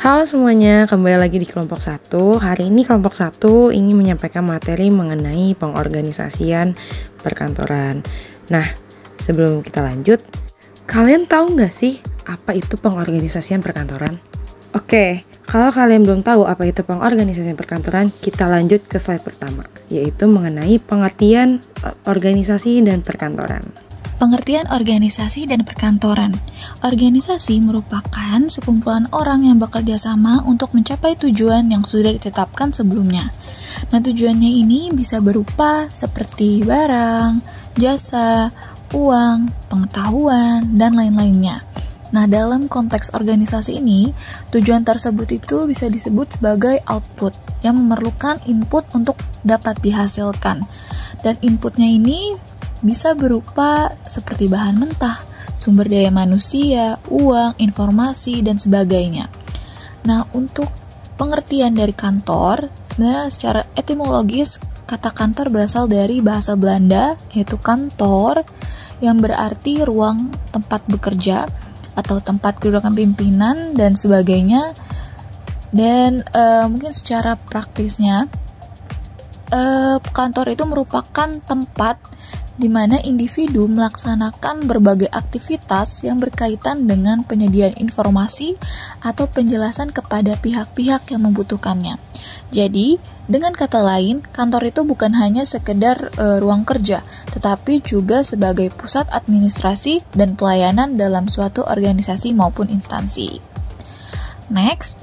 Halo semuanya, kembali lagi di kelompok 1. Hari ini kelompok 1 ingin menyampaikan materi mengenai pengorganisasian perkantoran. Nah, sebelum kita lanjut, kalian tahu nggak sih apa itu pengorganisasian perkantoran? Oke, kalau kalian belum tahu apa itu pengorganisasian perkantoran, kita lanjut ke slide pertama, yaitu mengenai pengertian organisasi dan perkantoran. Pengertian organisasi dan perkantoran. Organisasi merupakan sekumpulan orang yang bekerja sama untuk mencapai tujuan yang sudah ditetapkan sebelumnya. Nah, tujuannya ini bisa berupa seperti barang, jasa, uang, pengetahuan, dan lain-lainnya. Nah, dalam konteks organisasi ini, tujuan tersebut itu bisa disebut sebagai output yang memerlukan input untuk dapat dihasilkan. Dan inputnya ini bisa berupa seperti bahan mentah, sumber daya manusia, uang, informasi, dan sebagainya. Nah, untuk pengertian dari kantor, sebenarnya secara etimologis, kata kantor berasal dari bahasa Belanda, yaitu kantor, yang berarti ruang tempat bekerja, atau tempat kedudukan pimpinan, dan sebagainya. Dan mungkin secara praktisnya, kantor itu merupakan tempat di mana individu melaksanakan berbagai aktivitas yang berkaitan dengan penyediaan informasi atau penjelasan kepada pihak-pihak yang membutuhkannya. Jadi, dengan kata lain, kantor itu bukan hanya sekedar ruang kerja, tetapi juga sebagai pusat administrasi dan pelayanan dalam suatu organisasi maupun instansi. Next,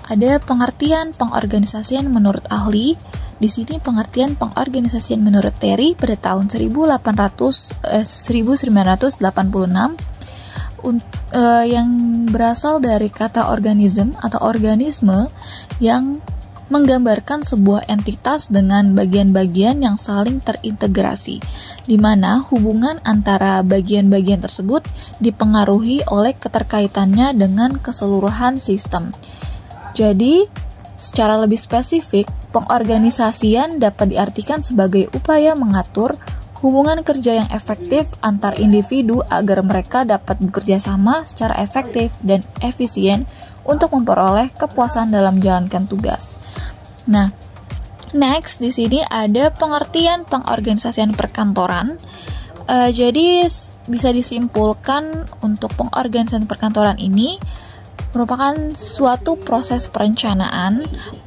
ada pengertian pengorganisasian menurut ahli. Di sini pengertian pengorganisasian menurut Terry pada tahun 1986 yang berasal dari kata organism atau organisme yang menggambarkan sebuah entitas dengan bagian-bagian yang saling terintegrasi, di mana hubungan antara bagian-bagian tersebut dipengaruhi oleh keterkaitannya dengan keseluruhan sistem. Jadi, secara lebih spesifik, pengorganisasian dapat diartikan sebagai upaya mengatur hubungan kerja yang efektif antar individu agar mereka dapat bekerja sama secara efektif dan efisien untuk memperoleh kepuasan dalam menjalankan tugas. Nah, next di sini ada pengertian pengorganisasian perkantoran. Jadi bisa disimpulkan untuk pengorganisasian perkantoran ini merupakan suatu proses perencanaan,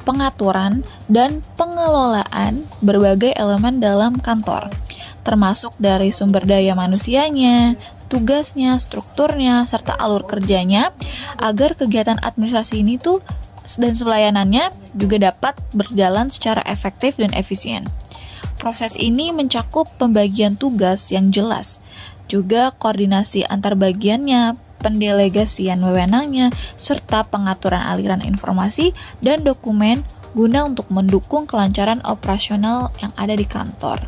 pengaturan, dan pengelolaan berbagai elemen dalam kantor, termasuk dari sumber daya manusianya, tugasnya, strukturnya, serta alur kerjanya, agar kegiatan administrasi ini dan pelayanannya juga dapat berjalan secara efektif dan efisien. Proses ini mencakup pembagian tugas yang jelas, juga koordinasi antar bagiannya, pendelegasian wewenangnya, serta pengaturan aliran informasi dan dokumen guna untuk mendukung kelancaran operasional yang ada di kantor.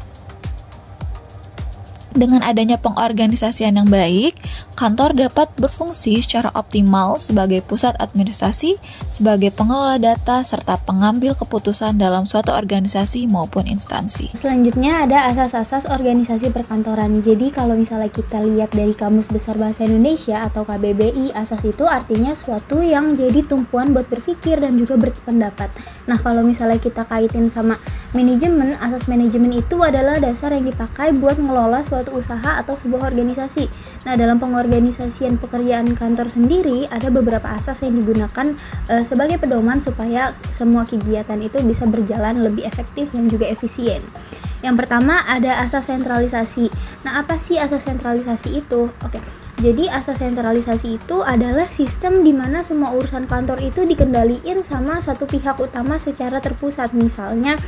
Dengan adanya pengorganisasian yang baik, kantor dapat berfungsi secara optimal sebagai pusat administrasi, sebagai pengelola data, serta pengambil keputusan dalam suatu organisasi maupun instansi. Selanjutnya ada asas-asas organisasi perkantoran. Jadi kalau misalnya kita lihat dari Kamus Besar Bahasa Indonesia atau KBBI, asas itu artinya suatu yang jadi tumpuan buat berpikir dan juga berpendapat. Nah, kalau misalnya kita kaitin sama manajemen, asas manajemen itu adalah dasar yang dipakai buat mengelola suatu usaha atau sebuah organisasi. Nah, dalam pengorganisasian pekerjaan kantor sendiri ada beberapa asas yang digunakan sebagai pedoman supaya semua kegiatan itu bisa berjalan lebih efektif dan juga efisien. Yang pertama ada asas sentralisasi. Nah, apa sih asas sentralisasi itu? Jadi asas sentralisasi itu adalah sistem di mana semua urusan kantor itu dikendaliin sama satu pihak utama secara terpusat. Misalnya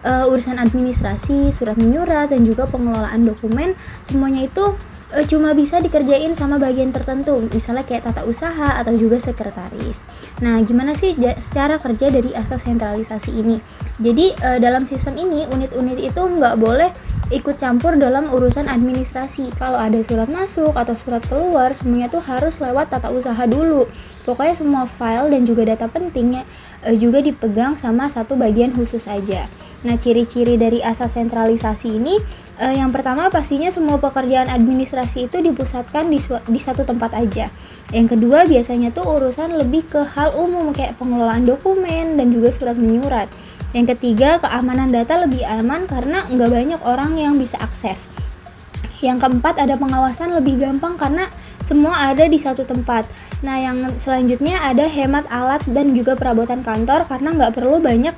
urusan administrasi, surat menyurat, dan juga pengelolaan dokumen, semuanya itu cuma bisa dikerjain sama bagian tertentu, misalnya kayak tata usaha atau juga sekretaris. Nah, gimana sih secara kerja dari asas sentralisasi ini? Jadi dalam sistem ini unit-unit itu nggak boleh ikut campur dalam urusan administrasi. Kalau ada surat masuk atau surat keluar, semuanya tuh harus lewat tata usaha dulu. Pokoknya semua file dan juga data pentingnya juga dipegang sama satu bagian khusus aja. Nah, ciri-ciri dari asas sentralisasi ini Yang pertama pastinya semua pekerjaan administrasi itu dipusatkan di satu tempat aja. Yang kedua biasanya tuh urusan lebih ke hal umum kayak pengelolaan dokumen dan juga surat menyurat. Yang ketiga, keamanan data lebih aman karena nggak banyak orang yang bisa akses. Yang keempat, ada pengawasan lebih gampang karena semua ada di satu tempat. Nah, yang selanjutnya ada hemat alat dan juga perabotan kantor karena nggak perlu banyak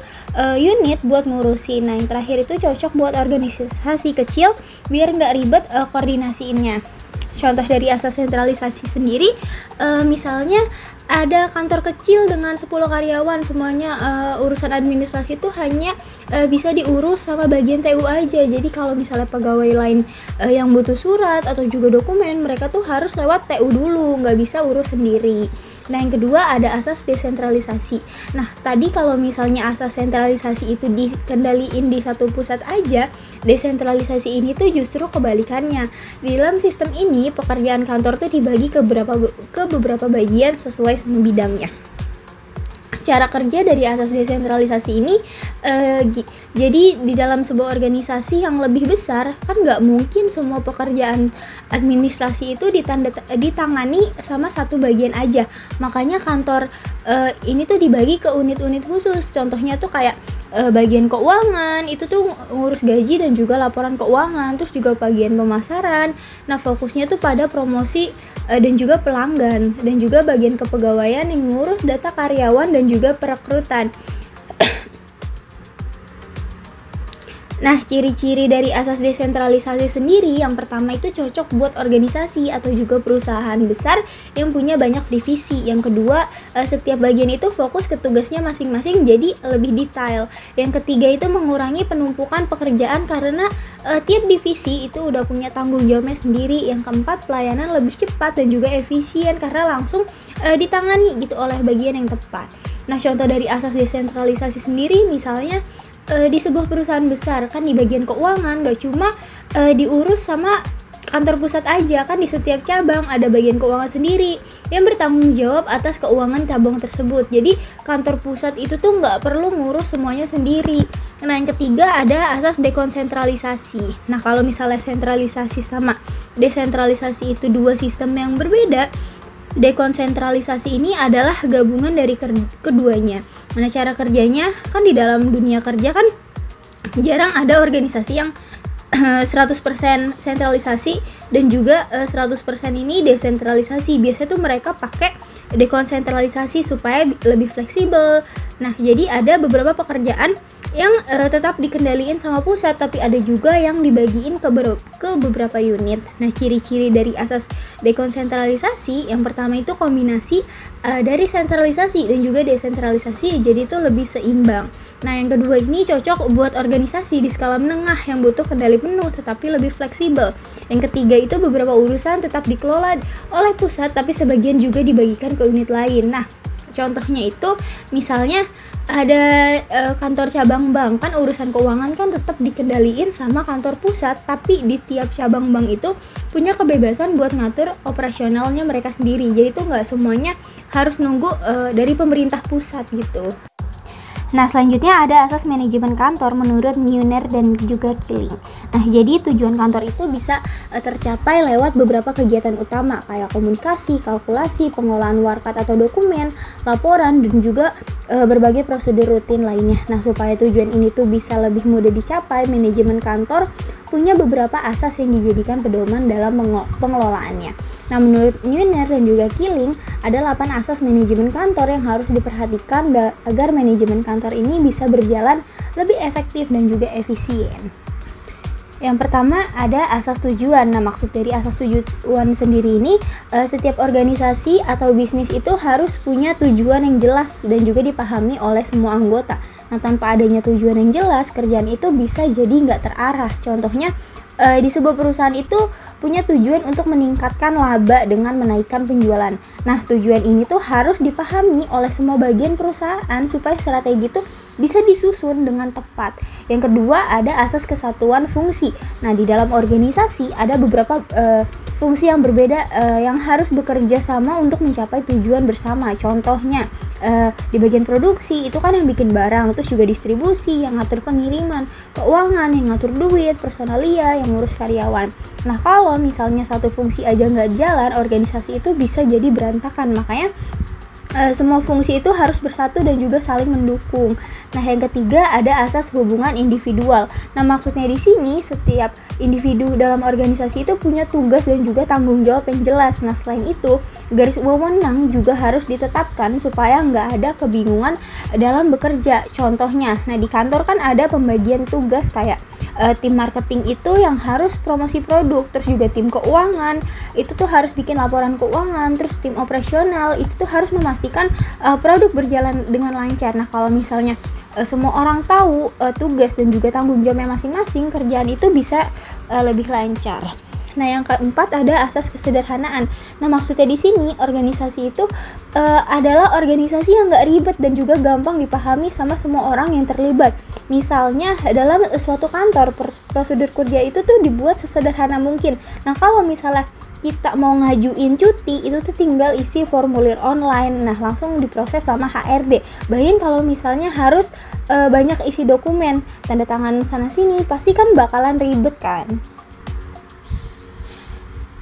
unit buat ngurusin. Nah, yang terakhir itu cocok buat organisasi kecil biar nggak ribet koordinasiinnya. Contoh dari asas sentralisasi sendiri, misalnya ada kantor kecil dengan 10 karyawan, semuanya urusan administrasi itu hanya bisa diurus sama bagian TU aja. Jadi kalau misalnya pegawai lain yang butuh surat atau juga dokumen, mereka tuh harus lewat TU dulu, nggak bisa urus sendiri. Nah, yang kedua ada asas desentralisasi. Nah, tadi kalau misalnya asas sentralisasi itu dikendaliin di satu pusat aja, desentralisasi ini tuh justru kebalikannya. Di dalam sistem ini, pekerjaan kantor tuh dibagi ke beberapa bagian sesuai sama bidangnya. Cara kerja dari asas desentralisasi ini jadi di dalam sebuah organisasi yang lebih besar kan nggak mungkin semua pekerjaan administrasi itu ditangani sama satu bagian aja. Makanya kantor ini tuh dibagi ke unit-unit khusus. Contohnya tuh kayak bagian keuangan itu tuh ngurus gaji dan juga laporan keuangan, terus juga bagian pemasaran. Nah, fokusnya tuh pada promosi dan juga pelanggan, dan juga bagian kepegawaian yang ngurus data karyawan dan juga perekrutan. Nah, ciri-ciri dari asas desentralisasi sendiri, yang pertama itu cocok buat organisasi atau juga perusahaan besar yang punya banyak divisi. Yang kedua, setiap bagian itu fokus ke tugasnya masing-masing jadi lebih detail. Yang ketiga itu mengurangi penumpukan pekerjaan karena tiap divisi itu udah punya tanggung jawabnya sendiri. Yang keempat, pelayanan lebih cepat dan juga efisien karena langsung ditangani gitu oleh bagian yang tepat. Nah, contoh dari asas desentralisasi sendiri misalnya di sebuah perusahaan besar kan di bagian keuangan gak cuma diurus sama kantor pusat aja, kan di setiap cabang ada bagian keuangan sendiri yang bertanggung jawab atas keuangan cabang tersebut. Jadi kantor pusat itu tuh gak perlu ngurus semuanya sendiri. Nah, yang ketiga ada asas dekonsentralisasi. Nah, kalau misalnya sentralisasi sama desentralisasi itu dua sistem yang berbeda, dekonsentralisasi ini adalah gabungan dari keduanya. Mana cara kerjanya? Kan di dalam dunia kerja kan jarang ada organisasi yang 100% sentralisasi dan juga 100% ini desentralisasi. Biasanya tuh mereka pakai dekonsentralisasi supaya lebih fleksibel. Nah, jadi ada beberapa pekerjaan yang tetap dikendaliin sama pusat, tapi ada juga yang dibagiin ke beberapa unit. Nah, ciri-ciri dari asas dekonsentralisasi yang pertama itu kombinasi dari sentralisasi dan juga desentralisasi, jadi itu lebih seimbang. Nah, yang kedua ini cocok buat organisasi di skala menengah yang butuh kendali penuh tetapi lebih fleksibel. Yang ketiga itu beberapa urusan tetap dikelola oleh pusat tapi sebagian juga dibagikan ke unit lain. Nah, contohnya itu misalnya ada kantor cabang bank, kan urusan keuangan kan tetap dikendaliin sama kantor pusat, tapi di tiap cabang bank itu punya kebebasan buat ngatur operasionalnya mereka sendiri. Jadi itu nggak semuanya harus nunggu dari pemerintah pusat gitu. Nah, selanjutnya ada asas manajemen kantor menurut Neuner dan juga Killing. Nah, jadi tujuan kantor itu bisa tercapai lewat beberapa kegiatan utama kayak komunikasi, kalkulasi, pengelolaan warkat atau dokumen, laporan, dan juga berbagai prosedur rutin lainnya. Nah, supaya tujuan ini tuh bisa lebih mudah dicapai, manajemen kantor punya beberapa asas yang dijadikan pedoman dalam pengelolaannya. Nah, menurut Neuner dan juga Killing, ada 8 asas manajemen kantor yang harus diperhatikan agar manajemen kantor ini bisa berjalan lebih efektif dan juga efisien. Yang pertama ada asas tujuan. Nah, maksud dari asas tujuan sendiri ini, setiap organisasi atau bisnis itu harus punya tujuan yang jelas dan juga dipahami oleh semua anggota. Nah, tanpa adanya tujuan yang jelas, kerjaan itu bisa jadi nggak terarah. Contohnya, di sebuah perusahaan itu punya tujuan untuk meningkatkan laba dengan menaikkan penjualan. Nah, tujuan ini tuh harus dipahami oleh semua bagian perusahaan supaya strategi itu bisa disusun dengan tepat. Yang kedua ada asas kesatuan fungsi. Nah, di dalam organisasi ada beberapa fungsi yang berbeda yang harus bekerja sama untuk mencapai tujuan bersama. Contohnya di bagian produksi itu kan yang bikin barang, terus juga distribusi yang ngatur pengiriman, keuangan yang ngatur duit, personalia yang ngurus karyawan. Nah, kalau misalnya satu fungsi aja nggak jalan, organisasi itu bisa jadi berantakan. Makanya semua fungsi itu harus bersatu dan juga saling mendukung. Nah, yang ketiga ada asas hubungan individual. Nah, maksudnya di sini setiap individu dalam organisasi itu punya tugas dan juga tanggung jawab yang jelas. Nah, selain itu garis wewenang juga harus ditetapkan supaya nggak ada kebingungan dalam bekerja. Contohnya, nah di kantor kan ada pembagian tugas kayak tim marketing itu yang harus promosi produk, terus juga tim keuangan itu tuh harus bikin laporan keuangan, terus tim operasional itu tuh harus memastikan produk berjalan dengan lancar. Nah, kalau misalnya semua orang tahu tugas dan juga tanggung jawabnya masing-masing, kerjaan itu bisa lebih lancar. Nah, yang keempat ada asas kesederhanaan. Nah, maksudnya di sini organisasi itu adalah organisasi yang nggak ribet dan juga gampang dipahami sama semua orang yang terlibat. Misalnya dalam suatu kantor prosedur kerja itu tuh dibuat sesederhana mungkin. Nah, kalau misalnya kita mau ngajuin cuti itu tuh tinggal isi formulir online, nah langsung diproses sama HRD. Bayangin kalau misalnya harus banyak isi dokumen, tanda tangan sana sini, pasti kan bakalan ribet kan.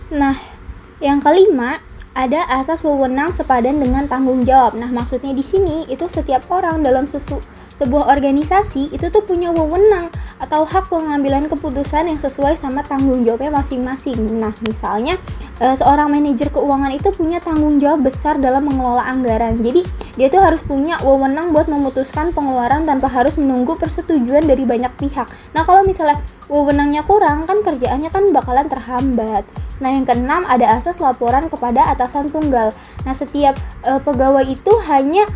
Nah, yang kelima ada asas wewenang sepadan dengan tanggung jawab. Nah, maksudnya di sini itu setiap orang dalam sebuah organisasi itu tuh punya wewenang atau hak pengambilan keputusan yang sesuai sama tanggung jawabnya masing-masing. Nah, misalnya seorang manajer keuangan itu punya tanggung jawab besar dalam mengelola anggaran. Jadi, dia tuh harus punya wewenang buat memutuskan pengeluaran tanpa harus menunggu persetujuan dari banyak pihak. Nah, kalau misalnya wewenangnya kurang, kan kerjaannya kan bakalan terhambat. Nah, yang keenam ada asas laporan kepada atasan tunggal. Nah, setiap pegawai itu hanya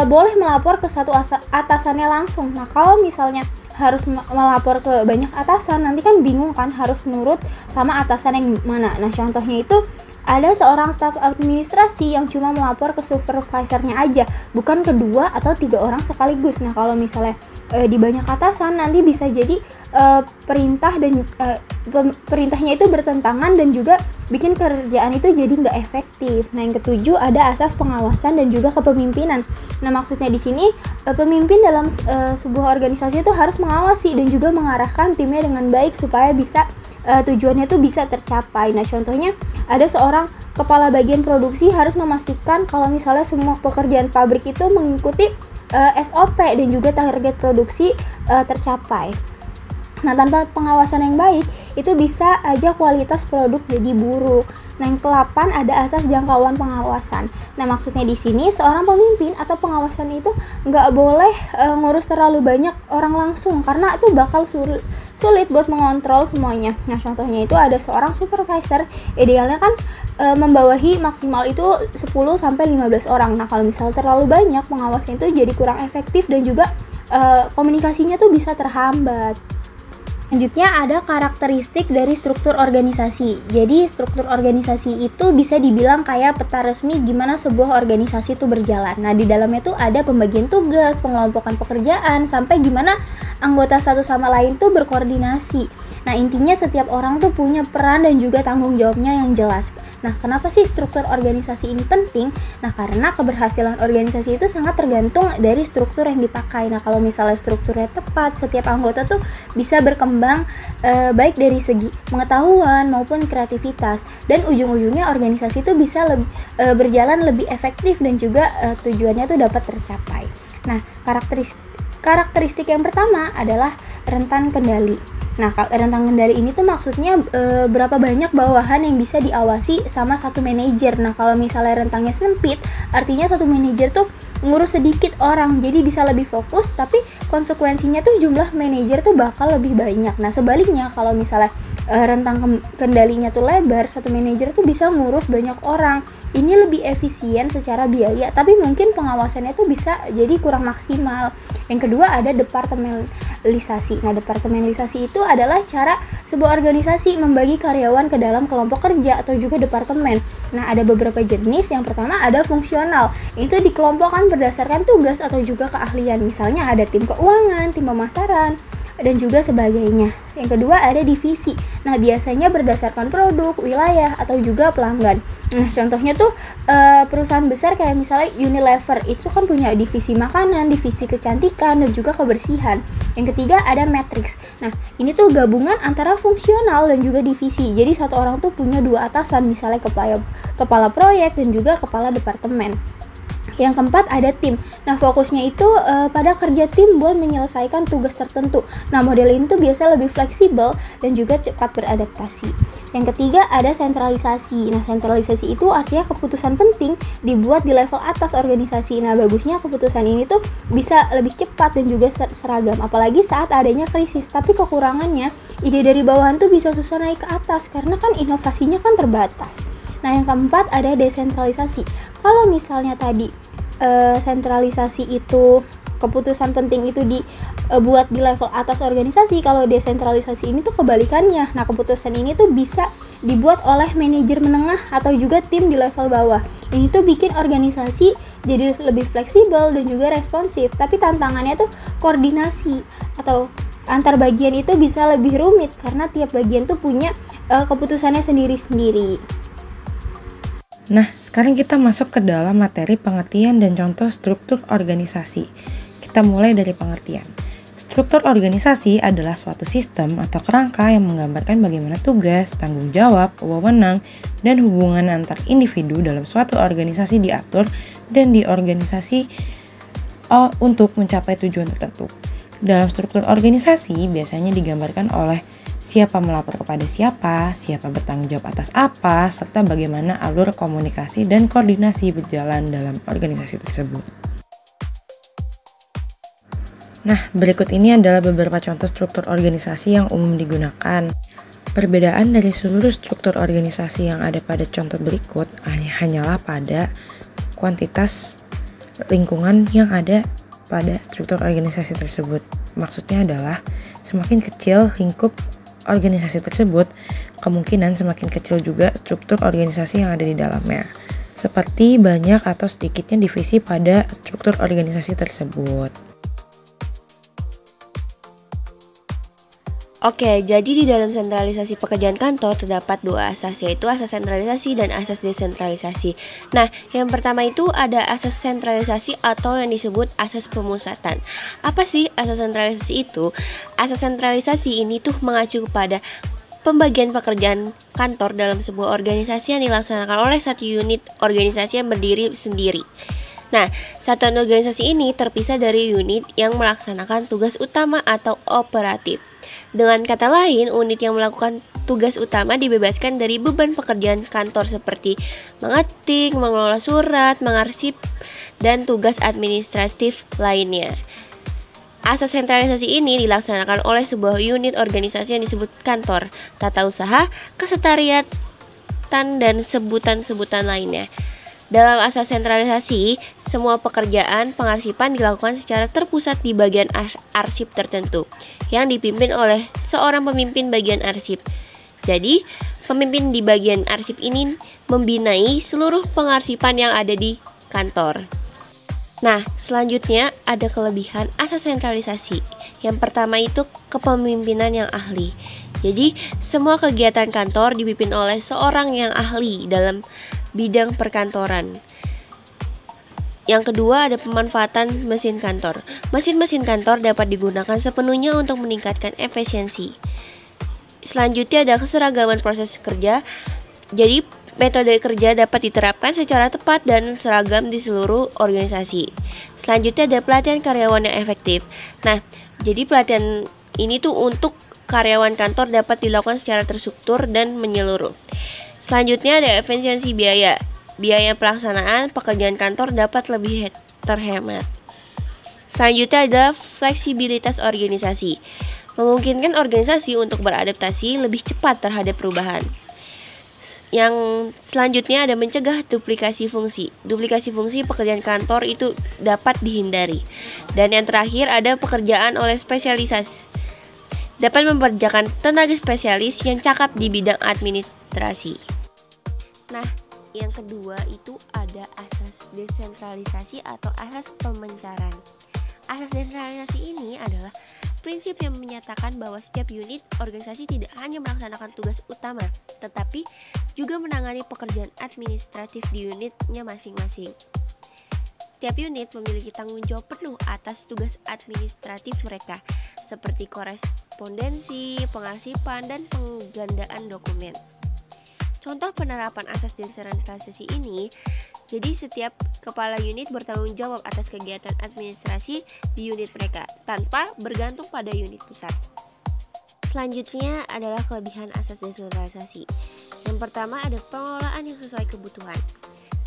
boleh melapor ke satu atasannya langsung. Nah, kalau misalnya harus melapor ke banyak atasan, nanti kan bingung kan harus nurut sama atasan yang mana. Nah, contohnya itu ada seorang staf administrasi yang cuma melapor ke supervisornya aja, bukan ke 2 atau 3 orang sekaligus. Nah, kalau misalnya di banyak atasan, nanti bisa jadi perintahnya itu bertentangan dan juga bikin kerjaan itu jadi nggak efektif. Nah, yang ketujuh ada asas pengawasan dan juga kepemimpinan. Nah, maksudnya di sini pemimpin dalam sebuah organisasi itu harus mengawasi dan juga mengarahkan timnya dengan baik supaya bisa tujuannya tuh bisa tercapai. Nah, contohnya ada seorang kepala bagian produksi harus memastikan kalau misalnya semua pekerjaan pabrik itu mengikuti SOP dan juga target produksi tercapai. Nah, tanpa pengawasan yang baik itu bisa aja kualitas produk jadi buruk. Nah, yang ke-8 ada asas jangkauan pengawasan. Nah, maksudnya di sini seorang pemimpin atau pengawasan itu nggak boleh ngurus terlalu banyak orang langsung karena itu bakal sulit buat mengontrol semuanya. Nah, contohnya itu ada seorang supervisor, idealnya kan membawahi maksimal itu 10-15 orang. Nah, kalau misalnya terlalu banyak, pengawasnya itu jadi kurang efektif dan juga komunikasinya tuh bisa terhambat. Selanjutnya ada karakteristik dari struktur organisasi. Jadi struktur organisasi itu bisa dibilang kayak peta resmi gimana sebuah organisasi itu berjalan. Nah, di dalamnya tuh ada pembagian tugas, pengelompokan pekerjaan, sampai gimana anggota satu sama lain tuh berkoordinasi. Nah, intinya setiap orang tuh punya peran dan juga tanggung jawabnya yang jelas. Nah, kenapa sih struktur organisasi ini penting? Nah, karena keberhasilan organisasi itu sangat tergantung dari struktur yang dipakai. Nah, kalau misalnya strukturnya tepat, setiap anggota tuh bisa berkembang baik dari segi pengetahuan maupun kreativitas, dan ujung-ujungnya organisasi itu bisa berjalan lebih efektif dan juga tujuannya tuh dapat tercapai. Nah, karakteristik yang pertama adalah rentan kendali. Nah, rentang kendali ini tuh maksudnya berapa banyak bawahan yang bisa diawasi sama satu manajer. Nah, kalau misalnya rentangnya sempit, artinya satu manajer tuh ngurus sedikit orang, jadi bisa lebih fokus, tapi konsekuensinya tuh jumlah manajer tuh bakal lebih banyak. Nah, sebaliknya kalau misalnya rentang kendalinya tuh lebar, satu manajer tuh bisa ngurus banyak orang. Ini lebih efisien secara biaya, tapi mungkin pengawasannya tuh bisa jadi kurang maksimal. Yang kedua ada departementalisasi. Nah, departementalisasi itu adalah cara sebuah organisasi membagi karyawan ke dalam kelompok kerja atau juga departemen. Nah, ada beberapa jenis. Yang pertama ada fungsional. Itu dikelompokkan berdasarkan tugas atau juga keahlian. Misalnya ada tim keuangan, tim pemasaran, dan juga sebagainya. Yang kedua ada divisi. Nah, biasanya berdasarkan produk, wilayah, atau juga pelanggan. Nah, contohnya tuh perusahaan besar kayak misalnya Unilever, itu kan punya divisi makanan, divisi kecantikan, dan juga kebersihan. Yang ketiga ada matriks. Nah, ini tuh gabungan antara fungsional dan juga divisi. Jadi satu orang tuh punya dua atasan, misalnya kepala proyek dan juga kepala departemen. Yang keempat ada tim. Nah, fokusnya itu pada kerja tim buat menyelesaikan tugas tertentu. Nah, model ini tuh biasa lebih fleksibel dan juga cepat beradaptasi. Yang ketiga ada sentralisasi. Nah, sentralisasi itu artinya keputusan penting dibuat di level atas organisasi. Nah, bagusnya keputusan ini tuh bisa lebih cepat dan juga seragam, apalagi saat adanya krisis. Tapi kekurangannya, ide dari bawahan tuh bisa susah naik ke atas karena kan inovasinya kan terbatas. Nah, yang keempat ada desentralisasi. Kalau misalnya tadi sentralisasi itu keputusan penting itu dibuat di level atas organisasi, kalau desentralisasi ini tuh kebalikannya. Nah, keputusan ini tuh bisa dibuat oleh manajer menengah atau juga tim di level bawah. Ini tuh bikin organisasi jadi lebih fleksibel dan juga responsif. Tapi tantangannya tuh koordinasi atau antar bagian itu bisa lebih rumit karena tiap bagian tuh punya keputusannya sendiri-sendiri. Nah, sekarang kita masuk ke dalam materi pengertian dan contoh struktur organisasi. Kita mulai dari pengertian. Struktur organisasi adalah suatu sistem atau kerangka yang menggambarkan bagaimana tugas, tanggung jawab, wewenang, dan hubungan antar individu dalam suatu organisasi diatur dan diorganisasi untuk mencapai tujuan tertentu. Dalam struktur organisasi biasanya digambarkan oleh siapa melapor kepada siapa bertanggung jawab atas apa, serta bagaimana alur komunikasi dan koordinasi berjalan dalam organisasi tersebut. Nah, berikut ini adalah beberapa contoh struktur organisasi yang umum digunakan. Perbedaan dari seluruh struktur organisasi yang ada pada contoh berikut hanyalah pada kuantitas lingkungan yang ada pada struktur organisasi tersebut. Maksudnya adalah semakin kecil lingkup organisasi tersebut, kemungkinan semakin kecil juga struktur organisasi yang ada di dalamnya. Seperti banyak atau sedikitnya divisi pada struktur organisasi tersebut. Oke, jadi di dalam sentralisasi pekerjaan kantor terdapat dua asas, yaitu asas sentralisasi dan asas desentralisasi. Nah, yang pertama itu ada asas sentralisasi atau yang disebut asas pemusatan. Apa sih asas sentralisasi itu? Asas sentralisasi ini tuh mengacu kepada pembagian pekerjaan kantor dalam sebuah organisasi yang dilaksanakan oleh satu unit organisasi yang berdiri sendiri. Nah, satuan organisasi ini terpisah dari unit yang melaksanakan tugas utama atau operatif. Dengan kata lain, unit yang melakukan tugas utama dibebaskan dari beban pekerjaan kantor seperti mengetik, mengelola surat, mengarsip, dan tugas administratif lainnya. Asas sentralisasi ini dilaksanakan oleh sebuah unit organisasi yang disebut kantor, tata usaha, kesekretariatan, dan sebutan-sebutan lainnya. Dalam asas sentralisasi, semua pekerjaan pengarsipan dilakukan secara terpusat di bagian arsip tertentu yang dipimpin oleh seorang pemimpin bagian arsip. Jadi, pemimpin di bagian arsip ini membinai seluruh pengarsipan yang ada di kantor. Nah, selanjutnya ada kelebihan asas sentralisasi. Yang pertama itu kepemimpinan yang ahli. Jadi, semua kegiatan kantor dipimpin oleh seorang yang ahli dalam bidang perkantoran. Yang kedua ada pemanfaatan mesin kantor. Mesin-mesin kantor dapat digunakan sepenuhnya untuk meningkatkan efisiensi. Selanjutnya ada keseragaman proses kerja. Jadi metode kerja dapat diterapkan secara tepat dan seragam di seluruh organisasi. Selanjutnya ada pelatihan karyawan yang efektif. Nah, jadi pelatihan ini tuh untuk karyawan kantor dapat dilakukan secara terstruktur dan menyeluruh. Selanjutnya ada efisiensi biaya. Biaya pelaksanaan pekerjaan kantor dapat lebih terhemat. Selanjutnya ada fleksibilitas organisasi. Memungkinkan organisasi untuk beradaptasi lebih cepat terhadap perubahan. Yang selanjutnya ada mencegah duplikasi fungsi. Duplikasi fungsi pekerjaan kantor itu dapat dihindari. Dan yang terakhir ada pekerjaan oleh spesialisasi. Dapat mempekerjakan tenaga spesialis yang cakap di bidang administrasi. Nah, yang kedua itu ada asas desentralisasi atau asas pemencaran. Asas desentralisasi ini adalah prinsip yang menyatakan bahwa setiap unit organisasi tidak hanya melaksanakan tugas utama, tetapi juga menangani pekerjaan administratif di unitnya masing-masing. Setiap unit memiliki tanggung jawab penuh atas tugas administratif mereka, seperti korespondensi, pengarsipan, dan penggandaan dokumen. Contoh penerapan asas desentralisasi ini, jadi setiap kepala unit bertanggung jawab atas kegiatan administrasi di unit mereka, tanpa bergantung pada unit pusat. Selanjutnya adalah kelebihan asas desentralisasi. Yang pertama ada pengelolaan yang sesuai kebutuhan.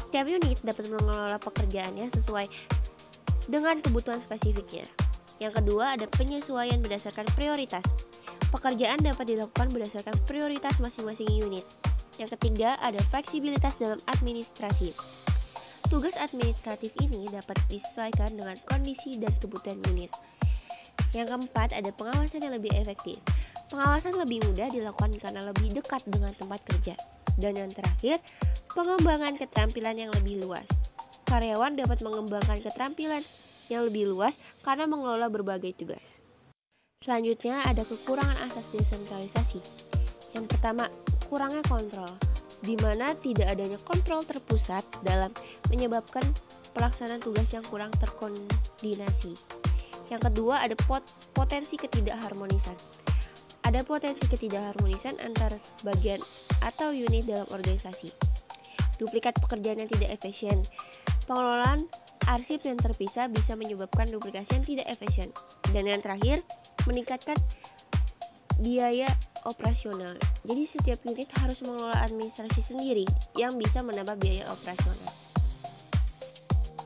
Setiap unit dapat mengelola pekerjaannya sesuai dengan kebutuhan spesifiknya. Yang kedua ada penyesuaian berdasarkan prioritas. Pekerjaan dapat dilakukan berdasarkan prioritas masing-masing unit. Yang ketiga ada fleksibilitas dalam administrasi. Tugas administratif ini dapat disesuaikan dengan kondisi dan kebutuhan unit. Yang keempat ada pengawasan yang lebih efektif. Pengawasan lebih mudah dilakukan karena lebih dekat dengan tempat kerja. Dan yang terakhir, pengembangan keterampilan yang lebih luas. Karyawan dapat mengembangkan keterampilan yang lebih luas karena mengelola berbagai tugas. Selanjutnya ada kekurangan asas desentralisasi. Yang pertama, kurangnya kontrol, di mana tidak adanya kontrol terpusat dalam menyebabkan pelaksanaan tugas yang kurang terkoordinasi. Yang kedua ada potensi ketidakharmonisan. Ada potensi ketidakharmonisan antar bagian atau unit dalam organisasi. Duplikat pekerjaan yang tidak efisien. Pengelolaan arsip yang terpisah bisa menyebabkan duplikasi yang tidak efisien. Dan yang terakhir, meningkatkan biaya operasional. Jadi setiap unit harus mengelola administrasi sendiri yang bisa menambah biaya operasional.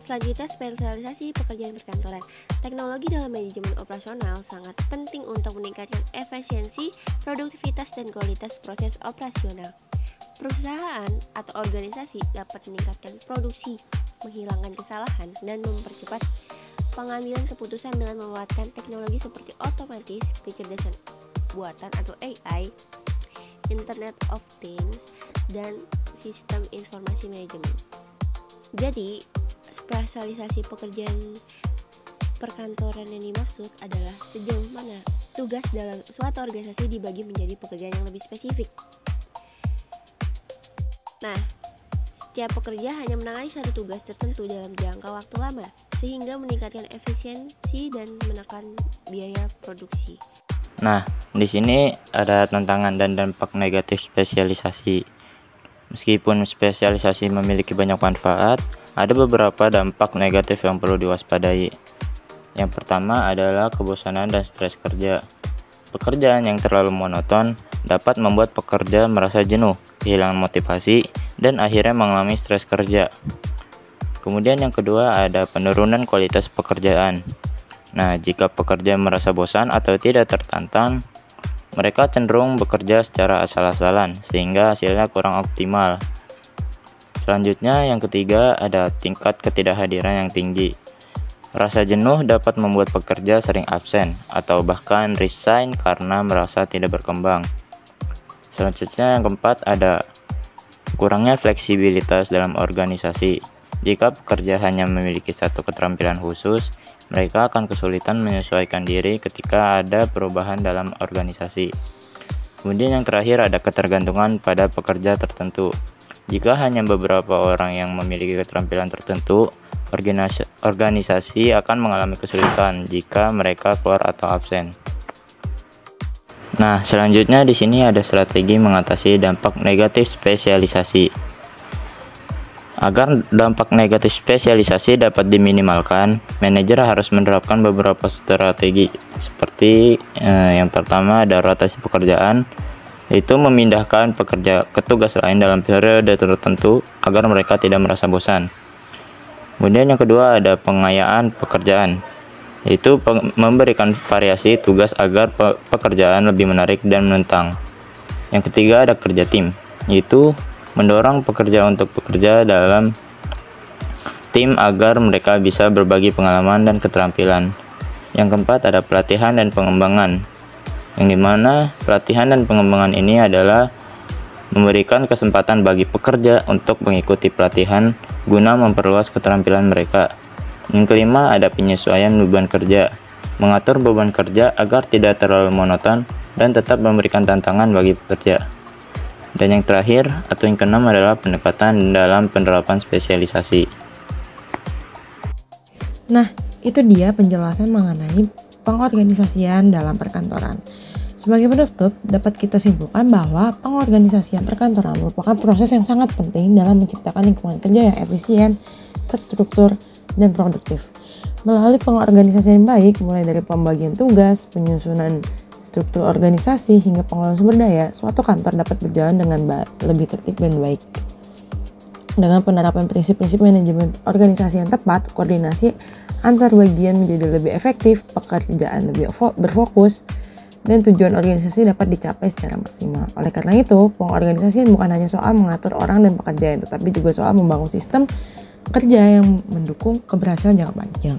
Selanjutnya, spesialisasi pekerjaan perkantoran. Teknologi dalam manajemen operasional sangat penting untuk meningkatkan efisiensi, produktivitas, dan kualitas proses operasional. Perusahaan atau organisasi dapat meningkatkan produksi, menghilangkan kesalahan, dan mempercepat pengambilan keputusan dengan memanfaatkan teknologi seperti otomatis, kecerdasan buatan atau AI, Internet of Things, dan sistem informasi manajemen. Jadi, spesialisasi pekerjaan perkantoran yang dimaksud adalah sejauh mana tugas dalam suatu organisasi dibagi menjadi pekerjaan yang lebih spesifik. Nah, setiap pekerja hanya menangani satu tugas tertentu dalam jangka waktu lama, sehingga meningkatkan efisiensi dan menekan biaya produksi. Nah, di sini ada tantangan dan dampak negatif spesialisasi. Meskipun spesialisasi memiliki banyak manfaat, ada beberapa dampak negatif yang perlu diwaspadai. Yang pertama adalah kebosanan dan stres kerja. Pekerjaan yang terlalu monoton dapat membuat pekerja merasa jenuh, kehilangan motivasi, dan akhirnya mengalami stres kerja. Kemudian yang kedua ada penurunan kualitas pekerjaan. Nah, jika pekerja merasa bosan atau tidak tertantang, mereka cenderung bekerja secara asal-asalan sehingga hasilnya kurang optimal. Selanjutnya yang ketiga ada tingkat ketidakhadiran yang tinggi. Rasa jenuh dapat membuat pekerja sering absen atau bahkan resign karena merasa tidak berkembang. Selanjutnya yang keempat ada kurangnya fleksibilitas dalam organisasi. Jika pekerja hanya memiliki satu keterampilan khusus, mereka akan kesulitan menyesuaikan diri ketika ada perubahan dalam organisasi. Kemudian yang terakhir ada ketergantungan pada pekerja tertentu. Jika hanya beberapa orang yang memiliki keterampilan tertentu, organisasi akan mengalami kesulitan jika mereka keluar atau absen. Nah, selanjutnya di sini ada strategi mengatasi dampak negatif spesialisasi. Agar dampak negatif spesialisasi dapat diminimalkan, manajer harus menerapkan beberapa strategi. Seperti yang pertama ada rotasi pekerjaan, yaitu memindahkan pekerja ke tugas lain dalam periode tertentu agar mereka tidak merasa bosan. Kemudian yang kedua ada pengayaan pekerjaan, yaitu memberikan variasi tugas agar pekerjaan lebih menarik dan menantang. Yang ketiga ada kerja tim, yaitu mendorong pekerja untuk bekerja dalam tim agar mereka bisa berbagi pengalaman dan keterampilan. Yang keempat ada pelatihan dan pengembangan, yang dimana pelatihan dan pengembangan ini adalah memberikan kesempatan bagi pekerja untuk mengikuti pelatihan guna memperluas keterampilan mereka. Yang kelima ada penyesuaian beban kerja, mengatur beban kerja agar tidak terlalu monoton dan tetap memberikan tantangan bagi pekerja. Dan yang terakhir atau yang keenam adalah pendekatan dalam penerapan spesialisasi. Nah, itu dia penjelasan mengenai pengorganisasian dalam perkantoran. Sebagai penutup, dapat kita simpulkan bahwa pengorganisasian perkantoran merupakan proses yang sangat penting dalam menciptakan lingkungan kerja yang efisien, terstruktur, dan produktif. Melalui pengorganisasian yang baik, mulai dari pembagian tugas, penyusunan struktur organisasi, hingga pengelolaan sumber daya, suatu kantor dapat berjalan dengan lebih tertib dan baik. Dengan penerapan prinsip-prinsip manajemen organisasi yang tepat, koordinasi antar bagian menjadi lebih efektif, pekerjaan lebih berfokus, dan tujuan organisasi dapat dicapai secara maksimal. Oleh karena itu, pengorganisasian bukan hanya soal mengatur orang dan pekerjaan, tetapi juga soal membangun sistem kerja yang mendukung keberhasilan jangka panjang.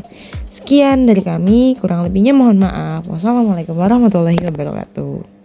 Sekian dari kami, kurang lebihnya mohon maaf. Wassalamualaikum warahmatullahi wabarakatuh.